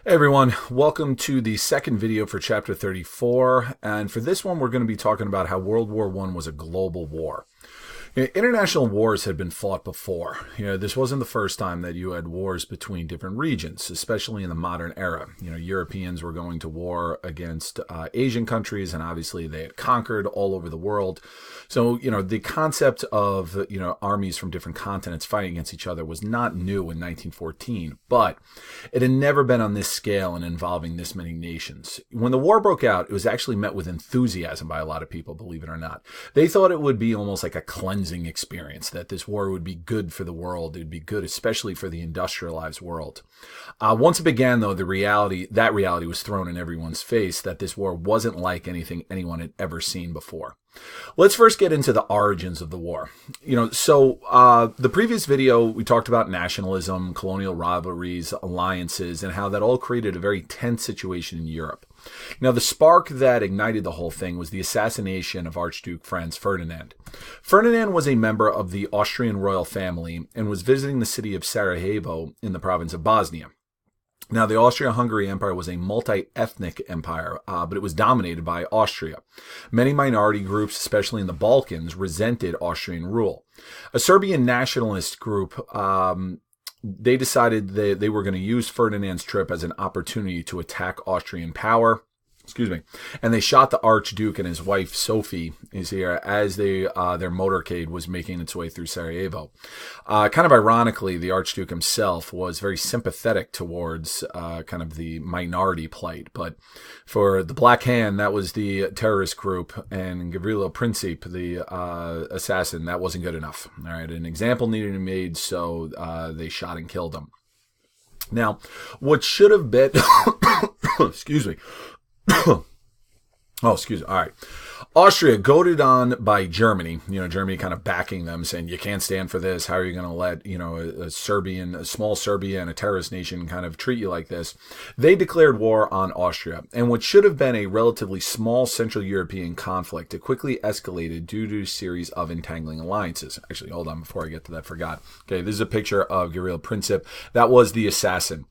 Hey everyone, welcome to the second video for chapter 34, and for this one we're going to be talking about how World War I was a global war. International wars had been fought before. This wasn't the first time that you had wars between different regions, especially in the modern era. Europeans were going to war against Asian countries, and obviously they had conquered all over the world. So, the concept of, armies from different continents fighting against each other was not new in 1914, but it had never been on this scale and involving this many nations. When the war broke out, it was actually met with enthusiasm by a lot of people, believe it or not. They thought it would be almost like a cleansing experience, that this war would be good for the world. It would be good, especially for the industrialized world. Once it began, though, that reality was thrown in everyone's face, that this war wasn't like anything anyone had ever seen before. Let's first get into the origins of the war. The previous video, we talked about nationalism, colonial rivalries, alliances, and how that all created a very tense situation in Europe. Now, the spark that ignited the whole thing was the assassination of Archduke Franz Ferdinand. Ferdinand was a member of the Austrian royal family and was visiting the city of Sarajevo in the province of Bosnia. Now, the Austria-Hungary Empire was a multi-ethnic empire, but it was dominated by Austria. Many minority groups, especially in the Balkans, resented Austrian rule. A Serbian nationalist group, they decided that they were going to use Ferdinand's trip as an opportunity to attack Austrian power. And they shot the Archduke and his wife Sophie is here as their motorcade was making its way through Sarajevo. Kind of ironically, the Archduke himself was very sympathetic towards kind of the minority plight, but for the Black Hand, that was the terrorist group, and Gavrilo Princip, the assassin, that wasn't good enough. All right, an example needed to be made, so they shot and killed him. Now, what should have been, excuse me. All right. Austria, goaded on by Germany, Germany kind of backing them, saying, you can't stand for this. How are you going to let, a small Serbia and a terrorist nation kind of treat you like this? They declared war on Austria. And what should have been a relatively small Central European conflict, it quickly escalated due to a series of entangling alliances. Actually, hold on, before I get to that, forgot. Okay, this is a picture of Gavrilo Princip. That was the assassin.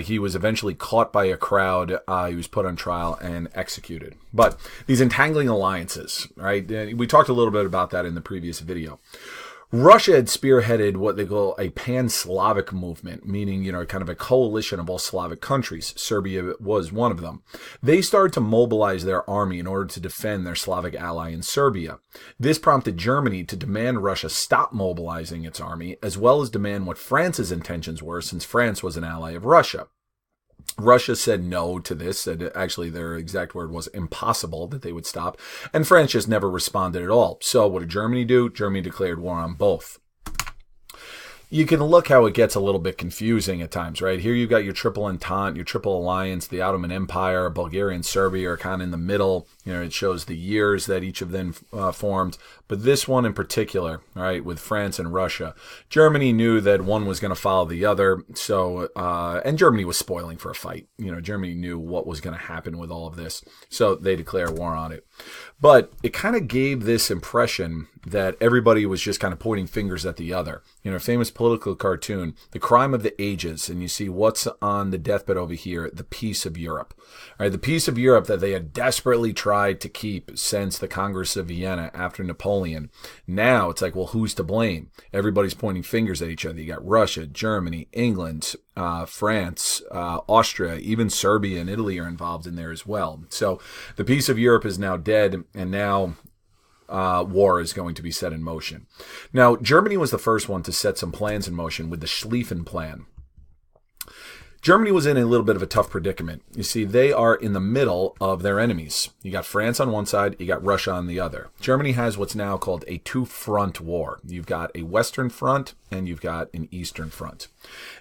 He was eventually caught by a crowd. He was put on trial and executed. But these entangling alliances, right? We talked a little bit about that in the previous video. Russia had spearheaded what they call a pan-Slavic movement, meaning, kind of a coalition of all Slavic countries. Serbia was one of them. They started to mobilize their army in order to defend their Slavic ally in Serbia. This prompted Germany to demand Russia stop mobilizing its army, as well as demand what France's intentions were, since France was an ally of Russia. Russia said no to this, said actually their exact word was impossible that they would stop, and France just never responded at all. So what did Germany do? Germany declared war on both. You can look how it gets a little bit confusing at times, right? Here you've got your triple entente, your triple alliance, the Ottoman Empire, Bulgaria and Serbia are kind of in the middle. It shows the years that each of them formed. But this one in particular, right, with France and Russia, Germany knew that one was going to follow the other. So, and Germany was spoiling for a fight. Germany knew what was going to happen with all of this. So they declare war on it. But it kind of gave this impression that everybody was just kind of pointing fingers at the other. Famous political cartoon, The Crime of the Ages, and you see what's on the deathbed over here, the peace of Europe. Right, the peace of Europe that they had desperately tried to keep since the Congress of Vienna after Napoleon. Now it's like, well, who's to blame? Everybody's pointing fingers at each other. You got Russia, Germany, England, France, Austria, even Serbia and Italy are involved in there as well. So the peace of Europe is now dead, and now war is going to be set in motion. Now, Germany was the first one to set some plans in motion with the Schlieffen Plan. Germany was in a little bit of a tough predicament. You see, they are in the middle of their enemies. You got France on one side, you got Russia on the other. Germany has what's now called a two-front war. You've got a Western front and you've got an Eastern front.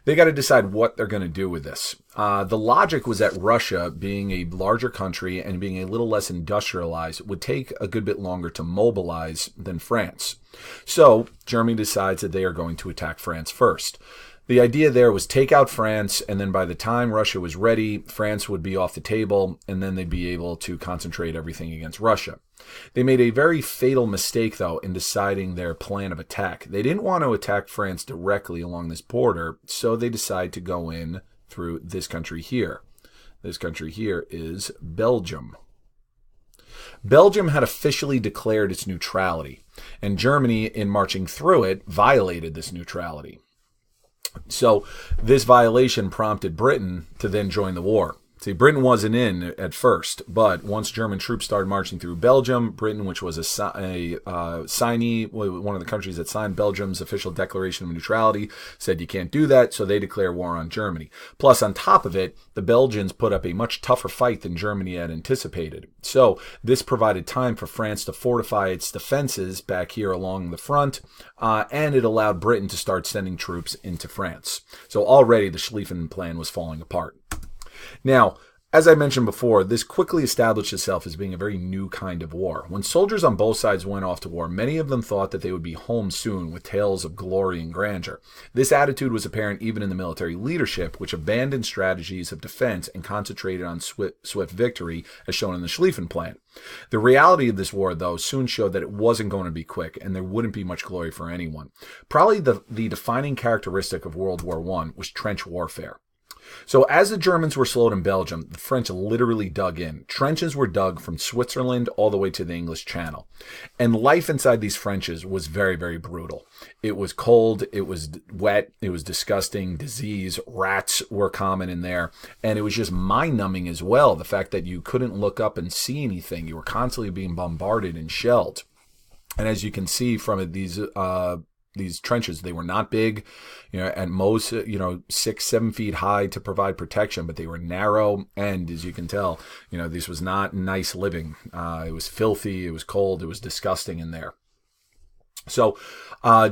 They got to decide what they're going to do with this. The logic was that Russia, being a larger country and being a little less industrialized, would take a good bit longer to mobilize than France. So Germany decides that they are going to attack France first. The idea there was take out France, and then by the time Russia was ready, France would be off the table, and then they'd be able to concentrate everything against Russia. They made a very fatal mistake, though, in deciding their plan of attack. They didn't want to attack France directly along this border, so they decided to go in through this country here. This country here is Belgium. Belgium had officially declared its neutrality, and Germany, in marching through it, violated this neutrality. So this violation prompted Britain to then join the war. See, Britain wasn't in at first, but once German troops started marching through Belgium, Britain, which was a signee, one of the countries that signed Belgium's official declaration of neutrality, said you can't do that, so they declare war on Germany. Plus, on top of it, the Belgians put up a much tougher fight than Germany had anticipated. So this provided time for France to fortify its defenses back here along the front, and it allowed Britain to start sending troops into France. So already the Schlieffen Plan was falling apart. Now, as I mentioned before, this quickly established itself as being a very new kind of war. When soldiers on both sides went off to war, many of them thought that they would be home soon with tales of glory and grandeur. This attitude was apparent even in the military leadership, which abandoned strategies of defense and concentrated on swift victory, as shown in the Schlieffen Plan. The reality of this war, though, soon showed that it wasn't going to be quick, and there wouldn't be much glory for anyone. Probably the defining characteristic of World War I was trench warfare. So as the Germans were slowed in Belgium, the French literally dug in. Trenches were dug from Switzerland all the way to the English Channel. And life inside these trenches was very, very brutal. It was cold, it was wet, it was disgusting, disease, rats were common in there. And it was just mind-numbing as well, the fact that you couldn't look up and see anything. You were constantly being bombarded and shelled. And as you can see from it, these trenches, they were not big, at most, 6-7 feet high to provide protection, but they were narrow. And as you can tell, this was not nice living. It was filthy. It was cold. It was disgusting in there. So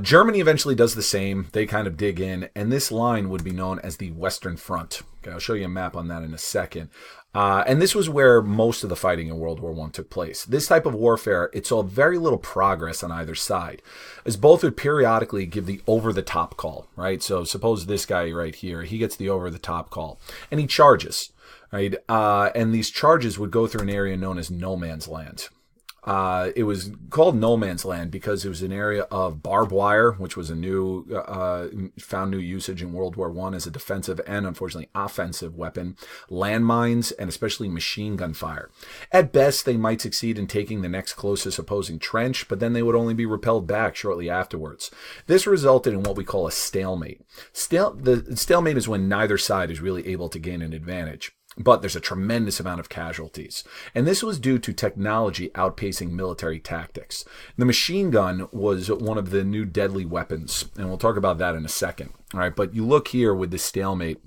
Germany eventually does the same. They kind of dig in, and this line would be known as the Western Front. Okay, I'll show you a map on that in a second. And this was where most of the fighting in World War I took place. This type of warfare, it saw very little progress on either side, as both would periodically give the over-the-top call, right? So suppose this guy right here, he gets the over-the-top call, and he charges, right? And these charges would go through an area known as no man's land. It was called no man's land because it was an area of barbed wire, which was found new usage in World War I as a defensive and unfortunately offensive weapon, landmines, and especially machine gun fire. At best, they might succeed in taking the next closest opposing trench, but then they would only be repelled back shortly afterwards. This resulted in what we call a stalemate. The stalemate is when neither side is really able to gain an advantage. But there's a tremendous amount of casualties. And this was due to technology outpacing military tactics. The machine gun was one of the new deadly weapons, and we'll talk about that in a second. All right, but you look here with this stalemate.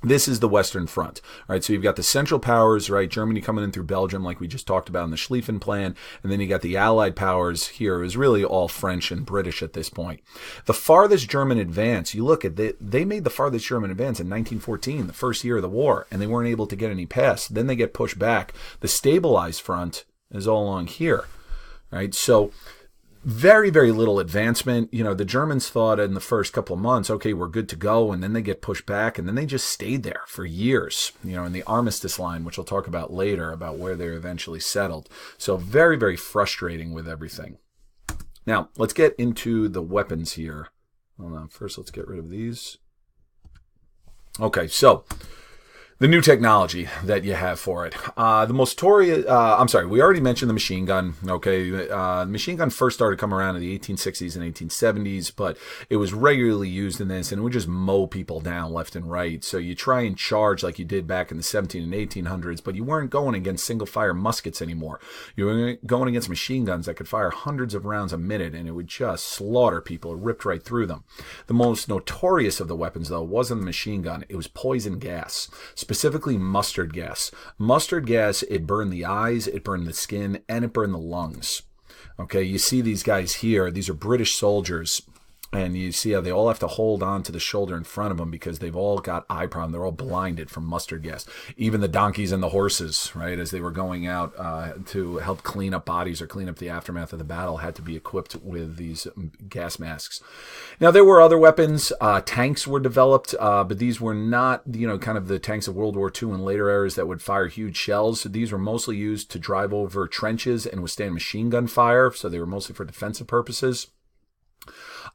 This is the Western Front, right? So you've got the Central Powers, right? Germany coming in through Belgium, like we just talked about in the Schlieffen Plan. And then you got the Allied powers here. It was really all French and British at this point. The farthest German advance, you look at they made the farthest German advance in 1914, the first year of the war, and they weren't able to get any past. Then they get pushed back. The stabilized front is all along here, right? So very, very little advancement. The Germans thought in the first couple of months, okay, we're good to go. And then they get pushed back, and then they just stayed there for years, in the armistice line, which we'll talk about later, about where they eventually settled. So very, very frustrating with everything. Now, let's get into the weapons here. Hold on. First, let's get rid of these. Okay, so the new technology that you have for it. The most notorious, we already mentioned the machine gun. Okay, the machine gun first started coming around in the 1860s and 1870s, but it was regularly used in this, and it would just mow people down left and right. So you try and charge like you did back in the 17 and 1800s, but you weren't going against single-fire muskets anymore. You were going against machine guns that could fire hundreds of rounds a minute, and it would just slaughter people. It ripped right through them. The most notorious of the weapons, though, wasn't the machine gun. It was poison gas. Specifically mustard gas. Mustard gas, it burned the eyes, it burned the skin, and it burned the lungs. Okay, you see these guys here. These are British soldiers. And you see how they all have to hold on to the shoulder in front of them because they've all got eye problem. They're all blinded from mustard gas. Even the donkeys and the horses, right, as they were going out to help clean up bodies or clean up the aftermath of the battle, had to be equipped with these gas masks. Now, there were other weapons. Tanks were developed, but these were not, kind of the tanks of World War II and later eras that would fire huge shells. These were mostly used to drive over trenches and withstand machine gun fire, so they were mostly for defensive purposes.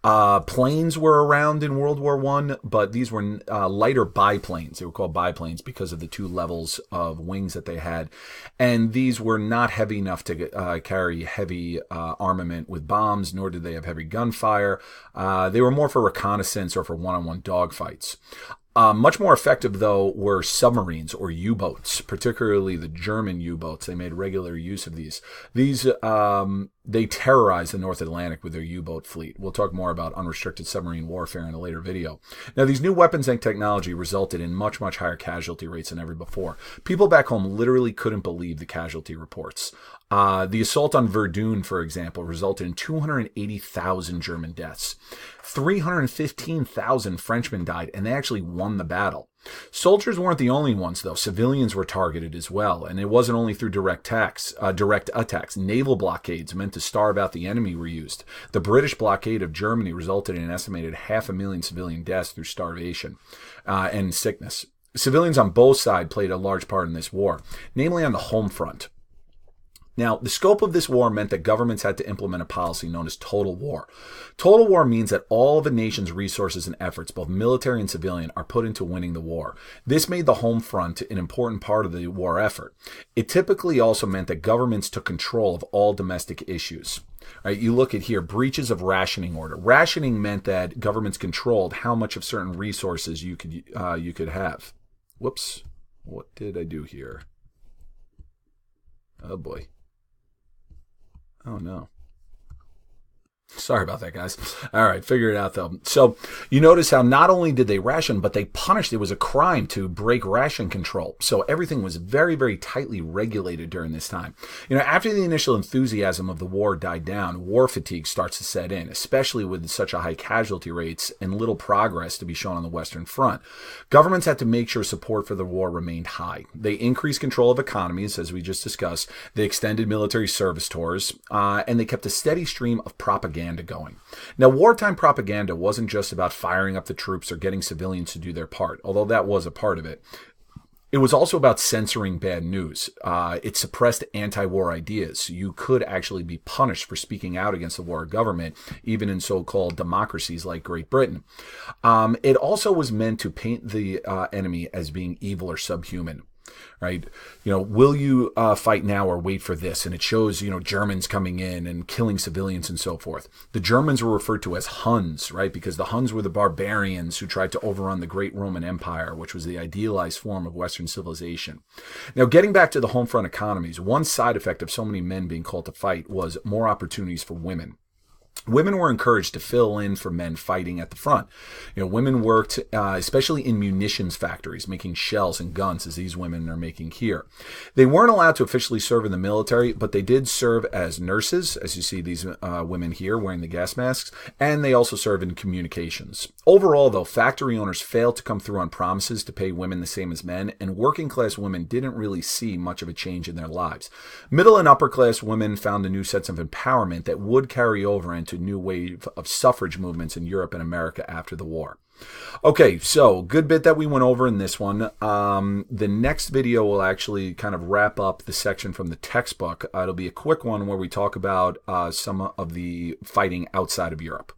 Planes were around in World War I, but these were lighter biplanes. They were called biplanes because of the two levels of wings that they had. And these were not heavy enough to carry heavy armament with bombs, nor did they have heavy gunfire. They were more for reconnaissance or for one-on-one dogfights. Much more effective, though, were submarines or U-boats, particularly the German U-boats. They made regular use of these. They terrorized the North Atlantic with their U-boat fleet. We'll talk more about unrestricted submarine warfare in a later video. Now, these new weapons and technology resulted in much, much higher casualty rates than ever before. People back home literally couldn't believe the casualty reports. The assault on Verdun, for example, resulted in 280,000 German deaths. 315,000 Frenchmen died, and they actually won the battle. Soldiers weren't the only ones, though. Civilians were targeted as well, and it wasn't only through direct attacks. Naval blockades meant to starve out the enemy were used. The British blockade of Germany resulted in an estimated 500,000 civilian deaths through starvation and sickness. Civilians on both sides played a large part in this war, namely on the home front. Now, the scope of this war meant that governments had to implement a policy known as total war. Total war means that all of a nation's resources and efforts, both military and civilian, are put into winning the war. This made the home front an important part of the war effort. It typically also meant that governments took control of all domestic issues. Right, you look at here, breaches of rationing order. Rationing meant that governments controlled how much of certain resources you could have. Whoops, what did I do here? Oh boy. Oh, no. Sorry about that, guys. All right, figure it out, though. So you notice how not only did they ration, but they punished. It was a crime to break ration control. So everything was very, very tightly regulated during this time. After the initial enthusiasm of the war died down, war fatigue starts to set in, especially with such a high casualty rates and little progress to be shown on the Western Front. Governments had to make sure support for the war remained high. They increased control of economies, as we just discussed. They extended military service tours, and they kept a steady stream of propaganda going. Now, wartime propaganda wasn't just about firing up the troops or getting civilians to do their part, although that was a part of it. It was also about censoring bad news. It suppressed anti-war ideas. You could actually be punished for speaking out against the war government, even in so-called democracies like Great Britain. It also was meant to paint the enemy as being evil or subhuman. Right? Will you fight now or wait for this? And it shows, Germans coming in and killing civilians and so forth. The Germans were referred to as Huns, right? Because the Huns were the barbarians who tried to overrun the great Roman Empire, which was the idealized form of Western civilization. Now, getting back to the home front economies, one side effect of so many men being called to fight was more opportunities for women. Women were encouraged to fill in for men fighting at the front. Women worked, especially in munitions factories, making shells and guns, as these women are making here. They weren't allowed to officially serve in the military, but they did serve as nurses, as you see these women here wearing the gas masks, and they also serve in communications. Overall, though, factory owners failed to come through on promises to pay women the same as men, and working-class women didn't really see much of a change in their lives. Middle and upper-class women found a new sense of empowerment that would carry over into new wave of suffrage movements in Europe and America after the war. Okay, so good bit that we went over in this one. The next video will actually kind of wrap up the section from the textbook. It'll be a quick one where we talk about some of the fighting outside of Europe.